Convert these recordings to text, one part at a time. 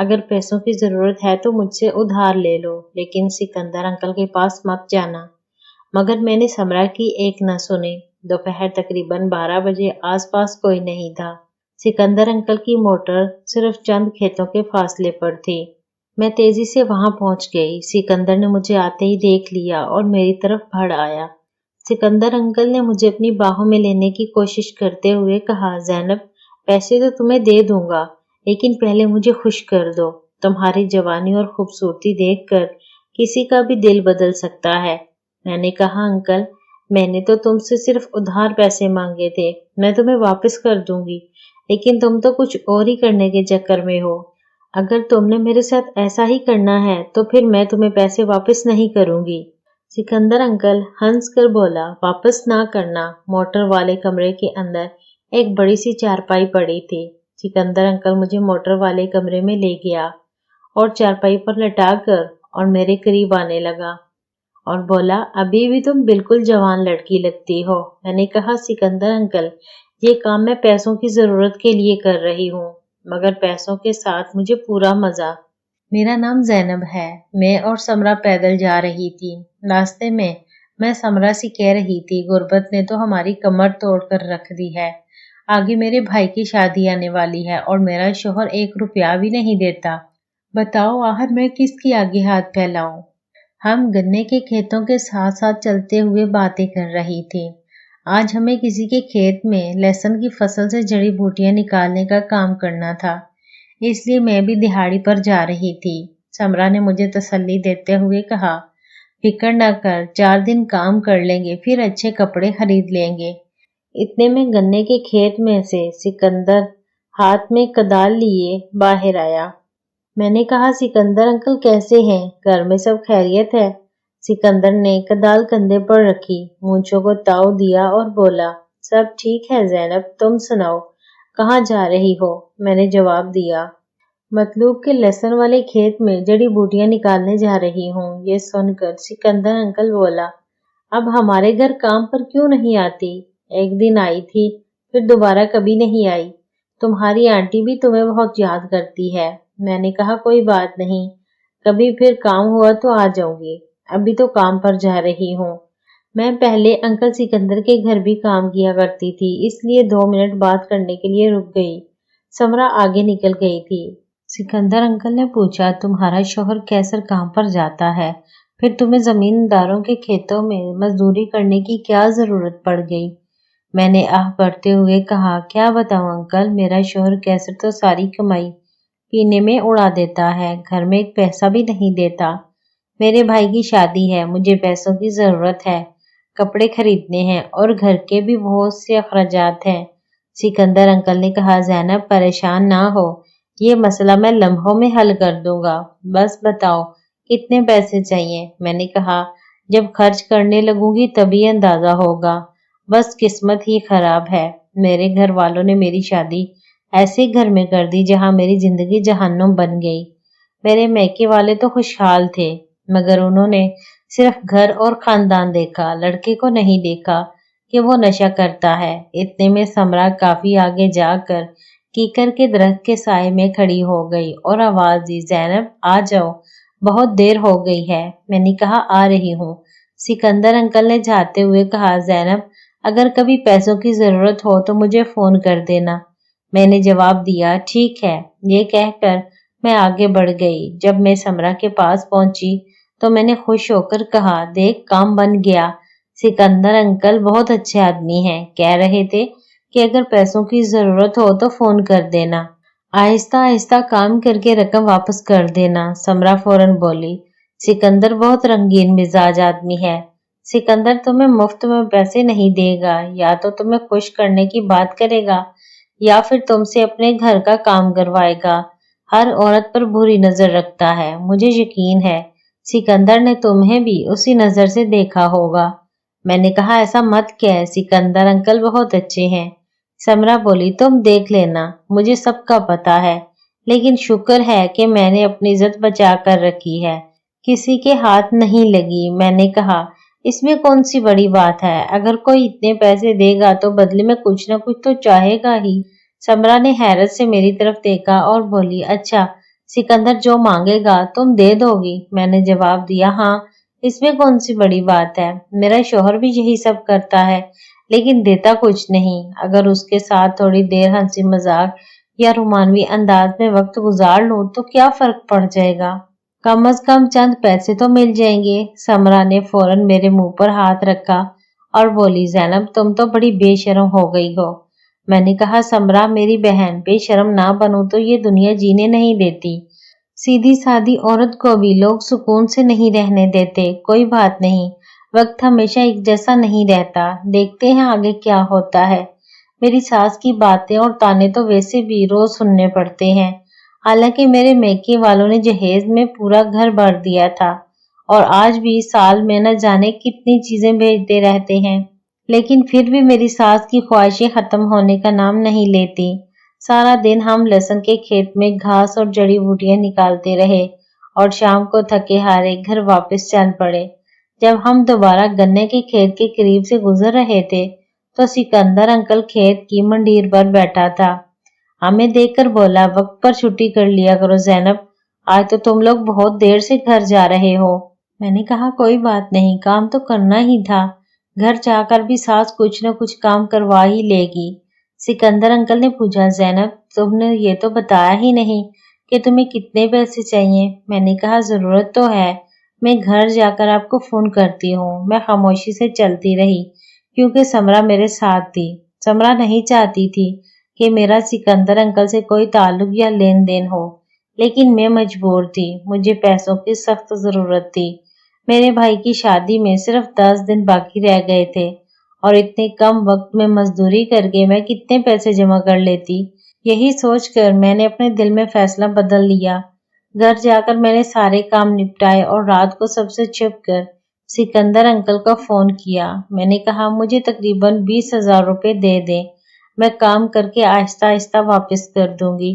اگر پیسوں کی ضرورت ہے تو مجھ سے ادھار لے لو، لیکن سکندر انکل کے پاس مت جانا۔ مگر میں نے سمرا کی ایک نہ سنی۔ دوپہر تقریباً 12 بجے آس پاس کوئی نہیں تھا۔ سکندر انکل کی موٹر صرف چند کھیتوں کے فاصلے پر تھی۔ میں تیزی سے وہاں پہنچ گئی۔ سکندر نے مجھے آتے ہی دیکھ لیا اور میری طرف بڑھ آیا۔ سکندر انکل نے مجھے اپنی باہوں میں لینے کی کوشش کرتے ہوئے کہا، زینب، پیسے تو تمہیں دے دوں گا، لیکن پہلے مجھے خوش کر دو۔ تمہاری جوانی اور خوبصورتی دیکھ کر کسی کا بھی دل بدل سکتا ہے۔ میں نے کہا، انکل، میں نے تو تم سے صرف ادھار پیسے مانگے تھے، میں تمہیں واپس کر دوں گی، لیکن تم تو کچھ اور ہی کرنے کے چکر میں ہو۔ اگر تم نے میرے ساتھ ایسا ہی کرنا ہے تو پھر میں تمہیں پیسے واپس نہیں کروں گی۔ سکندر انکل ہنس کر بولا، واپس نہ کرنا۔ موٹر والے کمرے کے اندر ایک بڑی سی چارپائی پڑی تھی۔ سکندر انکل مجھے موٹر والے کمرے میں لے گیا اور چارپائی پر لٹا کر اور میرے قریب آنے لگا اور بولا، ابھی بھی تم بالکل جوان لڑکی لگتی ہو۔ میں نے کہا، سکندر انکل، یہ کام میں پیسوں کی ضرورت کے لیے کر رہی ہوں، مگر پیسوں کے ساتھ مجھے پورا مزہ۔ میرا نام زینب ہے۔ میں اور سمرا پیدل جا رہی تھی۔ راستے میں سمرا سے کہہ رہی تھی، غربت نے تو ہماری کمر توڑ کر رکھ دی ہے۔ آگے میرے بھائی کی شادی آنے والی ہے اور میرا شوہر 1 روپیہ بھی نہیں دیتا۔ بتاؤ آخر میں کس کی آگے ہاتھ پھیلاؤں؟ ہم گنے کے کھیتوں کے ساتھ ساتھ چلتے ہوئے باتیں کر رہی تھی۔ آج ہمیں کسی کے کھیت میں لہسن کی فصل سے جڑی بوٹیاں نکالنے کا کام کرنا تھا، اس لیے میں بھی دہاڑی پر جا رہی تھی۔ سمرا نے مجھے تسلی دیتے ہوئے کہا، فکر نہ کر، 4 دن کام کر لیں گے، پھر اچھے کپڑے خرید لیں گے۔ اتنے میں گنے کے کھیت میں سے سکندر ہاتھ میں کدال لیے باہر آیا۔ میں نے کہا، سکندر انکل کیسے ہیں؟ گھر میں سب خیریت ہے؟ سکندر نے کدال کندھے پر رکھی، مونچھوں کو تاؤ دیا اور بولا، سب ٹھیک ہے زینب، تم سناؤ، کہاں جا رہی ہو؟ میں نے جواب دیا، مطلوب کے لہسن والے کھیت میں جڑی بوٹیاں نکالنے جا رہی ہوں۔ یہ سن کر سکندر انکل بولا، اب ہمارے گھر کام پر کیوں نہیں آتی؟ ایک دن آئی تھی، پھر دوبارہ کبھی نہیں آئی۔ تمہاری آنٹی بھی تمہیں بہت یاد کرتی ہے۔ میں نے کہا، کوئی بات نہیں، کبھی پھر کام ہوا تو آ جاؤں گی، ابھی تو کام پر جا رہی ہوں۔ میں پہلے انکل سکندر کے گھر بھی کام کیا کرتی تھی، اس لیے 2 منٹ بات کرنے کے لیے رک گئی۔ سمرا آگے نکل گئی تھی۔ سکندر انکل نے پوچھا، تمہارا شوہر کیسر کام پر جاتا ہے، پھر تمہیں زمینداروں کے کھیتوں میں مزدوری کرنے کی کیا ضرورت پڑ گئی؟ میں نے آہ بھرتے ہوئے کہا، کیا بتاؤں انکل، میرا شوہر کیسر تو ساری کمائی پینے میں اڑا دیتا ہے، گھر میں ایک پیسہ بھی نہیں دیتا۔ میرے بھائی کی شادی ہے، مجھے پیسوں کی ضرورت ہے، کپڑے خریدنے ہیں اور گھر کے بھی بہت سے اخراجات ہیں۔ سکندر انکل نے کہا، زینب پریشان نہ ہو، یہ مسئلہ میں لمحوں میں حل کر دوں گا، بس بتاؤ کتنے پیسے چاہیے؟ میں نے کہا، جب خرچ کرنے لگوں گی تبھی اندازہ ہوگا، بس قسمت ہی خراب ہے، میرے گھر والوں نے میری شادی ایسے گھر میں کر دی جہاں میری زندگی جہنم بن گئی۔ میرے میکے والے تو خوشحال تھے، مگر انہوں نے صرف گھر اور خاندان دیکھا، لڑکے کو نہیں دیکھا کہ وہ نشہ کرتا ہے۔ اتنے میں سمرا کافی آگے جا کر کیکر کے درخت کے سائے میں کھڑی ہو گئی اور آواز دی، زینب آ جاؤ، بہت دیر ہو گئی ہے۔ میں نے کہا، آ رہی ہوں۔ سکندر انکل نے جاتے ہوئے کہا، زینب اگر کبھی پیسوں کی ضرورت ہو تو مجھے فون کر دینا۔ میں نے جواب دیا، ٹھیک ہے۔ یہ کہہ کر میں آگے بڑھ گئی۔ جب میں سمرا کے پاس پہنچی تو میں نے خوش ہو کر کہا، دیکھ کام بن گیا، سکندر انکل بہت اچھے آدمی ہیں، کہہ رہے تھے کہ اگر پیسوں کی ضرورت ہو تو فون کر دینا، آہستہ آہستہ کام کر کے رقم واپس کر دینا۔ سمرا فوراً بولی، سکندر بہت رنگین مزاج آدمی ہے، سکندر تمہیں مفت میں پیسے نہیں دے گا، یا تو تمہیں خوش کرنے کی بات کرے گا یا پھر تم سے اپنے گھر کا کام کروائے گا۔ ہر عورت پر بری نظر رکھتا ہے، مجھے یقین ہے سکندر نے تمہیں بھی اسی نظر سے دیکھا ہوگا۔ میں نے کہا، ایسا مت کہہ، سکندر انکل بہت اچھے ہیں۔ سمرا بولی، تم دیکھ لینا، مجھے سب کا پتا ہے، لیکن شکر ہے کہ میں نے اپنی عزت بچا کر رکھی ہے، کسی کے ہاتھ نہیں لگی۔ میں نے کہا، اس میں کون سی بڑی بات ہے، اگر کوئی اتنے پیسے دے گا تو بدلے میں کچھ نہ کچھ تو چاہے گا ہی۔ سمرا نے حیرت سے میری طرف دیکھا اور بولی، اچھا सिकंदर जो मांगेगा तुम दे दोगी? मैंने जवाब दिया, हाँ, इसमें कौन सी बड़ी बात है, मेरा शौहर भी यही सब करता है, लेकिन देता कुछ नहीं। अगर उसके साथ थोड़ी देर हंसी मजाक या रोमानवी अंदाज में वक्त गुजार लूं तो क्या फर्क पड़ जाएगा, कम से कम चंद पैसे तो मिल जाएंगे। समरा ने फौरन मेरे मुंह पर हाथ रखा और बोली, ज़ैनब तुम तो बड़ी बेशर्म हो गई हो। मैंने कहा, समरा मेरी बहन, बेशर्म ना बनूं तो ये दुनिया जीने नहीं देती। सीधी सादी औरत को भी लोग सुकून से नहीं रहने देते। कोई बात नहीं, वक्त हमेशा एक जैसा नहीं रहता, देखते हैं आगे क्या होता है। मेरी सास की बातें और ताने तो वैसे भी रोज सुनने पड़ते हैं। हालांकि मेरे मैके वालों ने जहेज में पूरा घर भर दिया था और आज भी साल में न जाने कितनी चीजें भेजते रहते हैं, लेकिन फिर भी मेरी सास की ख्वाहिशें खत्म होने का नाम नहीं लेती। सारा दिन हम लहसुन के खेत में घास और जड़ी बूटियां निकालते रहे और शाम को थके हारे घर वापस चल पड़े। जब हम दोबारा गन्ने के खेत के करीब से गुजर रहे थे तो सिकंदर अंकल खेत की मंडीर पर बैठा था। हमें देखकर बोला, वक्त पर छुट्टी कर लिया करो ज़ैनब, आज तो तुम लोग बहुत देर से घर जा रहे हो। मैंने कहा, कोई बात नहीं, काम तो करना ही था, घर जाकर भी सास कुछ न कुछ काम करवा ही लेगी। सिकंदर अंकल ने पूछा, ज़ैनब तुमने ये तो बताया ही नहीं कि तुम्हें कितने पैसे चाहिए। मैंने कहा, जरूरत तो है, मैं घर जाकर आपको फोन करती हूँ। मैं खामोशी से चलती रही क्योंकि समरा मेरे साथ थी। समरा नहीं चाहती थी कि मेरा सिकंदर अंकल से कोई ताल्लुक या लेन देन हो, लेकिन मैं मजबूर थी, मुझे पैसों की सख्त जरूरत थी। मेरे भाई की शादी में सिर्फ 10 दिन बाकी रह गए थे और इतने कम वक्त में मजदूरी करके मैं कितने पैसे जमा कर लेती। यही सोचकर मैंने अपने दिल में फैसला बदल लिया। घर जाकर मैंने सारे काम निपटाए और रात को सबसे छुप कर सिकंदर अंकल को फोन किया। मैंने कहा, मुझे तकरीबन 20,000 रुपए दे दें, मैं काम करके आहिस्ता आहिस्ता वापस कर दूंगी,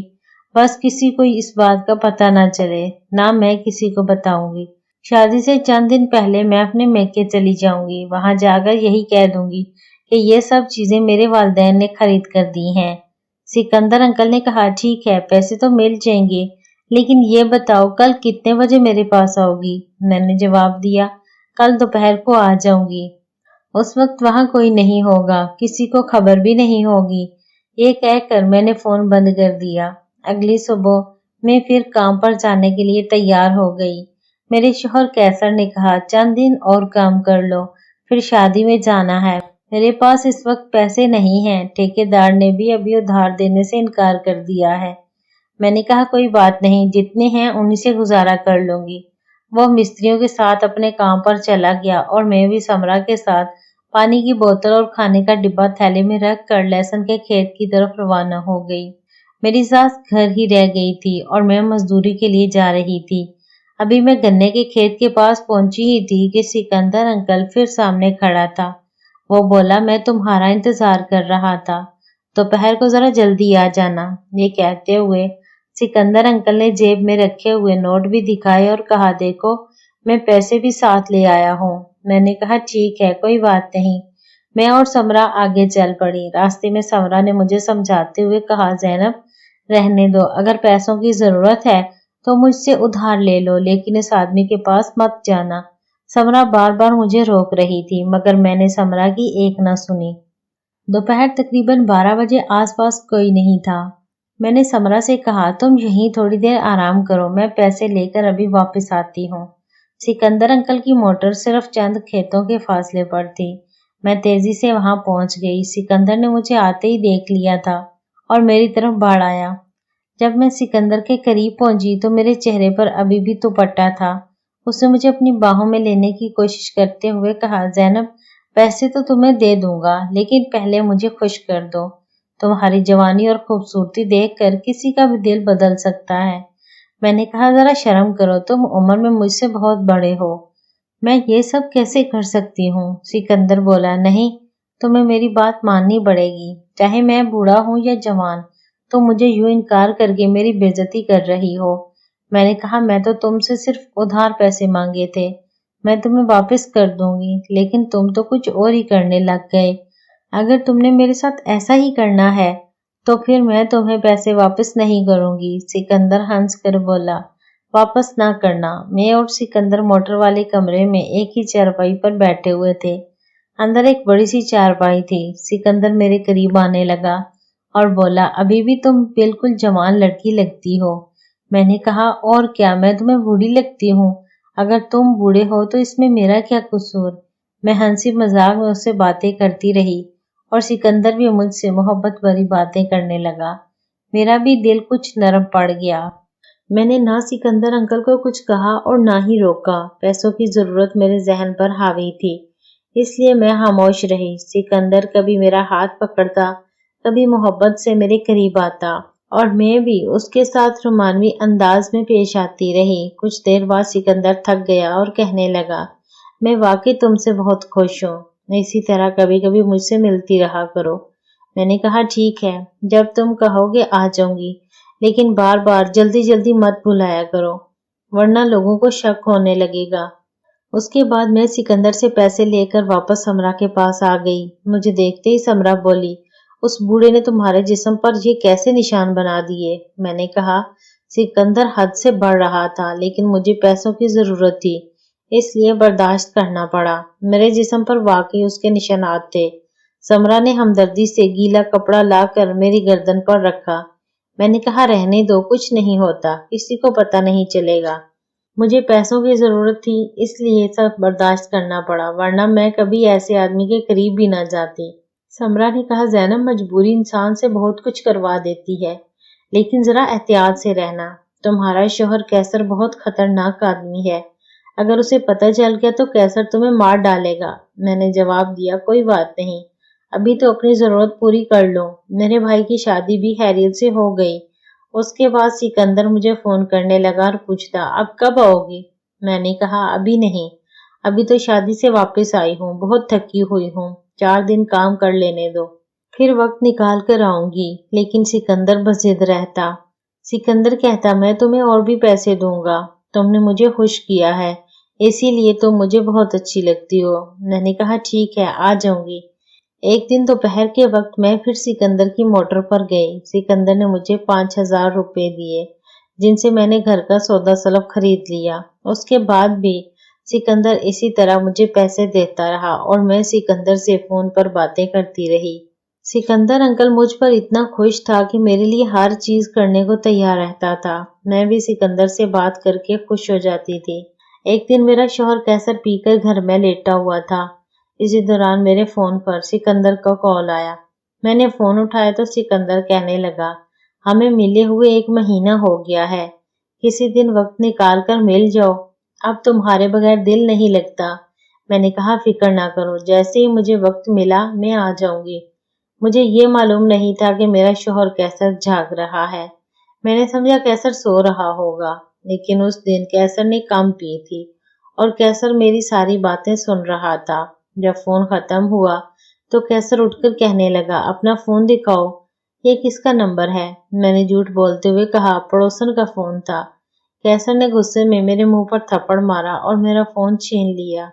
बस किसी को इस बात का पता ना चले, ना मैं किसी को बताऊंगी। शादी से चंद दिन पहले मैं अपने मैके चली जाऊंगी, वहां जाकर यही कह दूंगी कि ये सब चीजें मेरे वालिदैन ने खरीद कर दी हैं। सिकंदर अंकल ने कहा, ठीक है, पैसे तो मिल जाएंगे, लेकिन ये बताओ कल कितने बजे मेरे पास आओगी? मैंने जवाब दिया, कल दोपहर को आ जाऊंगी। उस वक्त वहां कोई नहीं होगा, किसी को खबर भी नहीं होगी। ये कहकर मैंने फोन बंद कर दिया। अगली सुबह मैं फिर काम पर जाने के लिए तैयार हो गई। मेरे शौहर कैसर ने कहा, चंद दिन और काम कर लो, फिर शादी में जाना है। मेरे पास इस वक्त पैसे नहीं हैं, ठेकेदार ने भी अभी उधार देने से इनकार कर दिया है। मैंने कहा, कोई बात नहीं, जितने हैं उन्हीं से गुजारा कर लूंगी। वो मिस्त्रियों के साथ अपने काम पर चला गया और मैं भी समरा के साथ पानी की बोतल और खाने का डिब्बा थैले में रख कर लहसुन के खेत की तरफ रवाना हो गई। मेरी सास घर ही रह गई थी और मैं मजदूरी के लिए जा रही थी। अभी मैं गन्ने के खेत के पास पहुंची ही थी कि सिकंदर अंकल फिर सामने खड़ा था। वो बोला, मैं तुम्हारा इंतजार कर रहा था, दोपहर को जरा जल्दी आ जाना। ये कहते हुए सिकंदर अंकल ने जेब में रखे हुए नोट भी दिखाए और कहा, देखो मैं पैसे भी साथ ले आया हूँ। मैंने कहा, ठीक है, कोई बात नहीं। मैं और समरा आगे चल पड़ी। रास्ते में समरा ने मुझे समझाते हुए कहा, ज़ैनब रहने दो, अगर पैसों की जरूरत है तो मुझसे उधार ले लो, लेकिन इस आदमी के पास मत जाना। समरा बार बार मुझे रोक रही थी, मगर मैंने समरा की एक न सुनी। दोपहर तकरीबन 12 बजे आसपास कोई नहीं था। मैंने समरा से कहा, तुम यहीं थोड़ी देर आराम करो, मैं पैसे लेकर अभी वापस आती हूँ। सिकंदर अंकल की मोटर सिर्फ चंद खेतों के फासले पर थी। मैं तेजी से वहां पहुंच गई। सिकंदर ने मुझे आते ही देख लिया था और मेरी तरफ बढ़ आया। जब मैं सिकंदर के करीब पहुंची तो मेरे चेहरे पर अभी भी दुपट्टा था। उसने मुझे अपनी बाहों में लेने की कोशिश करते हुए कहा, ज़ैनब पैसे तो तुम्हें दे दूंगा, लेकिन पहले मुझे खुश कर दो। तुम्हारी जवानी और खूबसूरती देखकर किसी का भी दिल बदल सकता है। मैंने कहा, जरा शर्म करो, तुम उम्र में मुझसे बहुत बड़े हो, मैं ये सब कैसे कर सकती हूँ? सिकंदर बोला, नहीं, तुम्हें मेरी बात माननी पड़ेगी, चाहे मैं बूढ़ा हूँ या जवान, तुम मुझे यूं इनकार करके मेरी बेइज्जती कर रही हो। मैंने कहा, मैं तो तुमसे सिर्फ उधार पैसे मांगे थे, मैं तुम्हें वापस कर दूंगी, लेकिन तुम तो कुछ और ही करने लग गए। अगर तुमने मेरे साथ ऐसा ही करना है तो फिर मैं तुम्हें पैसे वापस नहीं करूंगी, सिकंदर हंस कर बोला। वापस ना करना। मैं और सिकंदर मोटर वाले कमरे में एक ही चारपाई पर बैठे हुए थे। अंदर एक बड़ी सी चारपाई थी। सिकंदर मेरे करीब आने लगा और बोला, अभी भी तुम बिल्कुल जवान लड़की लगती हो। मैंने कहा, और क्या, मैं तुम्हें बूढ़ी लगती हूँ? अगर तुम बूढ़े हो तो इसमें मेरा क्या कसूर? मैं हंसी मजाक में उससे बातें करती रही और सिकंदर भी मुझसे मोहब्बत भरी बातें करने लगा। मेरा भी दिल कुछ नरम पड़ गया। मैंने ना सिकंदर अंकल को कुछ कहा और ना ही रोका। पैसों की जरूरत मेरे जहन पर हावी थी, इसलिए मैं खामोश रही। सिकंदर कभी मेरा हाथ पकड़ता, कभी मोहब्बत से मेरे करीब आता और मैं भी उसके साथ रोमानवी अंदाज में पेश आती रही। कुछ देर बाद सिकंदर थक गया और कहने लगा, मैं वाकई तुमसे बहुत खुश हूँ। इसी तरह कभी कभी मुझसे मिलती रहा करो। मैंने कहा, ठीक है, जब तुम कहोगे आ जाऊंगी, लेकिन बार बार जल्दी जल्दी मत बुलाया करो, वरना लोगों को शक होने लगेगा। उसके बाद मैं सिकंदर से पैसे लेकर वापस समरा के पास आ गई। मुझे देखते ही समरा बोली, उस बूढ़े ने तुम्हारे जिस्म पर ये कैसे निशान बना दिए? मैंने कहा, सिकंदर हद से बढ़ रहा था, लेकिन मुझे पैसों की जरूरत थी, इसलिए बर्दाश्त करना पड़ा। मेरे जिस्म पर वाकई उसके निशानात थे। समरा ने हमदर्दी से गीला कपड़ा लाकर मेरी गर्दन पर रखा। मैंने कहा, रहने दो, कुछ नहीं होता, किसी को पता नहीं चलेगा। मुझे पैसों की जरूरत थी, इसलिए सब बर्दाश्त करना पड़ा, वरना मैं कभी ऐसे आदमी के करीब भी ना जाती। समरा ने कहा, ज़ैनब, मजबूरी इंसान से बहुत कुछ करवा देती है, लेकिन जरा एहतियात से रहना। तुम्हारा शोहर कैसर बहुत खतरनाक आदमी है, अगर उसे पता चल गया तो कैसर तुम्हें मार डालेगा। मैंने जवाब दिया, कोई बात नहीं, अभी तो अपनी जरूरत पूरी कर लो। मेरे भाई की शादी भी खैरियत से हो गई। उसके बाद सिकंदर मुझे फोन करने लगा और पूछता, अब कब आओगी? मैंने कहा, अभी नहीं, अभी तो शादी से वापस आई हूँ, बहुत थकी हुई हूँ, 4 दिन काम कर लेने दो, फिर वक्त निकाल कर आऊंगी। लेकिन सिकंदर बस जिद रहता। सिकंदर कहता, मैं तुम्हें और भी पैसे दूंगा, तुमने मुझे खुश किया है, इसीलिए तुम मुझे बहुत अच्छी लगती हो। मैंने कहा, ठीक है, आ जाऊंगी। एक दिन दोपहर के वक्त मैं फिर सिकंदर की मोटर पर गई। सिकंदर ने मुझे 5,000 रुपए दिए, जिनसे मैंने घर का सौदा सलफ खरीद लिया। उसके बाद भी सिकंदर इसी तरह मुझे पैसे देता रहा और मैं सिकंदर से फोन पर बातें करती रही। सिकंदर अंकल मुझ पर इतना खुश था कि मेरे लिए हर चीज करने को तैयार रहता था। मैं भी सिकंदर से बात करके खुश हो जाती थी। एक दिन मेरा शौहर कैसर पीकर घर में लेटा हुआ था। इसी दौरान मेरे फोन पर सिकंदर का कॉल आया। मैंने फोन उठाया तो सिकंदर कहने लगा, हमें मिले हुए 1 महीना हो गया है, किसी दिन वक्त निकाल कर मिल जाओ, अब तुम्हारे बगैर दिल नहीं लगता। मैंने कहा, फिक्र ना करो, जैसे ही मुझे वक्त मिला मैं आ जाऊंगी। मुझे ये मालूम नहीं था कि मेरा शौहर कैसर जाग रहा है। मैंने समझा कैसर सो रहा होगा, लेकिन उस दिन कैसर ने कम पी थी और कैसर मेरी सारी बातें सुन रहा था। जब फोन खत्म हुआ तो कैसर उठकर कहने लगा, अपना फोन दिखाओ, ये किसका नंबर है? मैंने झूठ बोलते हुए कहा, पड़ोसन का फोन था। कैसर ने गुस्से में मेरे मुंह पर थप्पड़ मारा और मेरा फोन छीन लिया।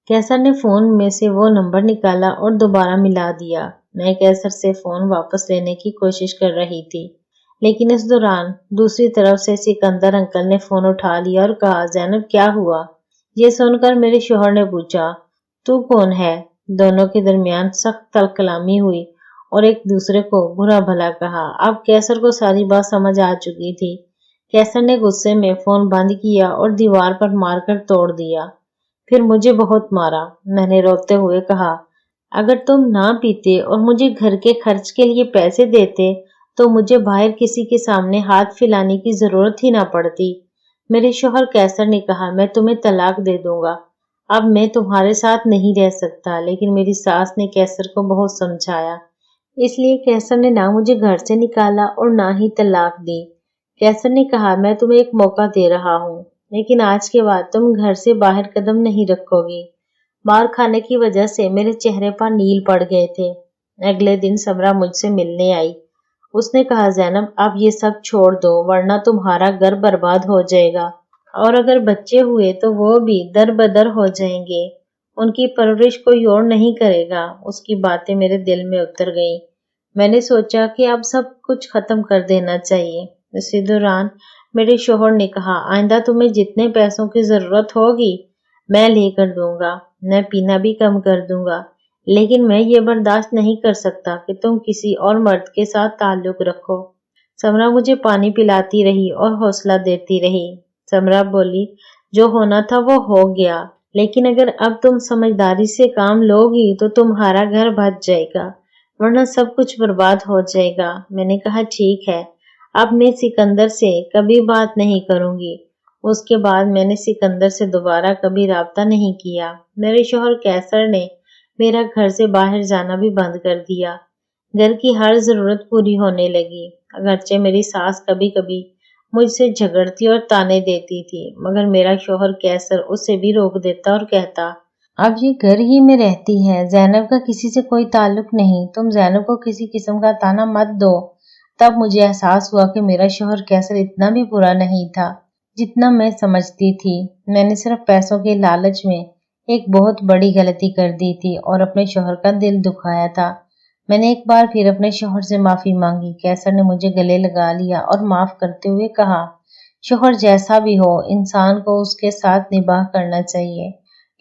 कैसर ने फोन में से वो नंबर निकाला और दोबारा मिला दिया। मैं कैसर से फोन वापस लेने की कोशिश कर रही थी, लेकिन इस दौरान दूसरी तरफ से सिकंदर अंकल ने फोन उठा लिया और कहा, ज़ैनब, क्या हुआ? ये सुनकर मेरे शौहर ने पूछा, तू कौन है? दोनों के दरमियान सख्त तलकलामी हुई और एक दूसरे को बुरा भला कहा। अब कैसर को सारी बात समझ आ चुकी थी। कैसर ने गुस्से में फोन बंद किया और दीवार पर मारकर तोड़ दिया। फिर मुझे बहुत मारा। मैंने रोते हुए कहा, अगर तुम ना पीते और मुझे घर के खर्च के लिए पैसे देते तो मुझे बाहर किसी के सामने हाथ फैलाने की जरूरत ही ना पड़ती। मेरे शौहर कैसर ने कहा, मैं तुम्हें तलाक दे दूंगा, अब मैं तुम्हारे साथ नहीं रह सकता। लेकिन मेरी सास ने कैसर को बहुत समझाया, इसलिए कैसर ने ना मुझे घर से निकाला और ना ही तलाक दी। कैसर ने कहा, मैं तुम्हें एक मौका दे रहा हूँ, लेकिन आज के बाद तुम घर से बाहर कदम नहीं रखोगी। मार खाने की वजह से मेरे चेहरे पर नील पड़ गए थे। अगले दिन समरा मुझसे मिलने आई। उसने कहा, ज़ैनब, अब ये सब छोड़ दो, वरना तुम्हारा घर बर्बाद हो जाएगा, और अगर बच्चे हुए तो वो भी दर बदर हो जाएंगे, उनकी परवरिश कोई और नहीं करेगा। उसकी बातें मेरे दिल में उतर गईं। میں نے سوچا کہ اب سب کچھ ختم کر دینا چاہیے۔ اسی دوران میرے شوہر نے کہا، آئندہ تمہیں جتنے پیسوں کی ضرورت ہوگی میں لے کر دوں گا، میں پینا بھی کم کر دوں گا، لیکن میں یہ برداشت نہیں کر سکتا کہ تم کسی اور مرد کے ساتھ تعلق رکھو۔ سمرا مجھے پانی پلاتی رہی اور حوصلہ دیتی رہی۔ سمرا بولی، جو ہونا تھا وہ ہو گیا، لیکن اگر اب تم سمجھداری سے کام لو گی تو تمہارا گھر بچ جائے گا، ورنہ سب کچھ برباد ہو جائے گا۔ میں نے کہا، ٹھیک ہے، اب میں سکندر سے کبھی بات نہیں کروں گی۔ اس کے بعد میں نے سکندر سے دوبارہ کبھی رابطہ نہیں کیا۔ میرے شوہر قیصر نے میرا گھر سے باہر جانا بھی بند کر دیا۔ گھر کی ہر ضرورت پوری ہونے لگی۔ اگرچہ میری ساس کبھی کبھی مجھ سے جھگڑتی اور تانے دیتی تھی، مگر میرا شوہر قیصر اسے بھی روک دیتا اور کہتا، اب یہ گھر ہی میں رہتی ہے، زینب کا کسی سے کوئی تعلق نہیں، تم زینب کو کسی قسم کا تانا مت دو۔ تب مجھے احساس ہوا کہ میرا شوہر قیصر اتنا بھی برا نہیں تھا جتنا میں سمجھتی تھی۔ میں نے صرف پیسوں کے لالچ میں ایک بہت بڑی غلطی کر دی تھی اور اپنے شوہر کا دل دکھایا تھا۔ میں نے ایک بار پھر اپنے شوہر سے معافی مانگی۔ قیصر نے مجھے گلے لگا لیا اور معاف کرتے ہوئے کہا، شوہر جیسا بھی ہو، انسان کو اس کے ساتھ نباہ کرنا چاہیے۔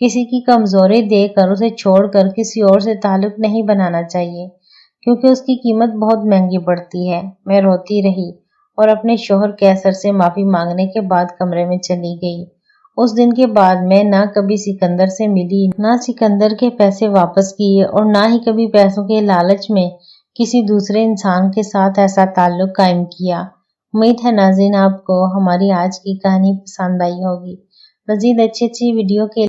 کسی کی کمزوری دیکھ کر اسے چھوڑ کر کسی اور سے تعلق نہیں بنانا چاہیے، کیونکہ اس کی قیمت بہت مہنگی پڑتی ہے۔ میں روتی رہی اور اپنے شوہر قیصر سے معافی مانگنے کے بعد کمرے میں چلی گئی۔ اس دن کے بعد میں نہ کبھی سکندر سے ملی، نہ سکندر کے پیسے واپس کیے اور نہ ہی کبھی پیسوں کے لالچ میں کسی دوسرے انسان کے ساتھ ایسا تعلق قائم کیا۔ امید ہے ناظرین آپ کو ہماری آج کی کہانی پسند آئی ہوگی۔ مزید اچھی ویڈیو کے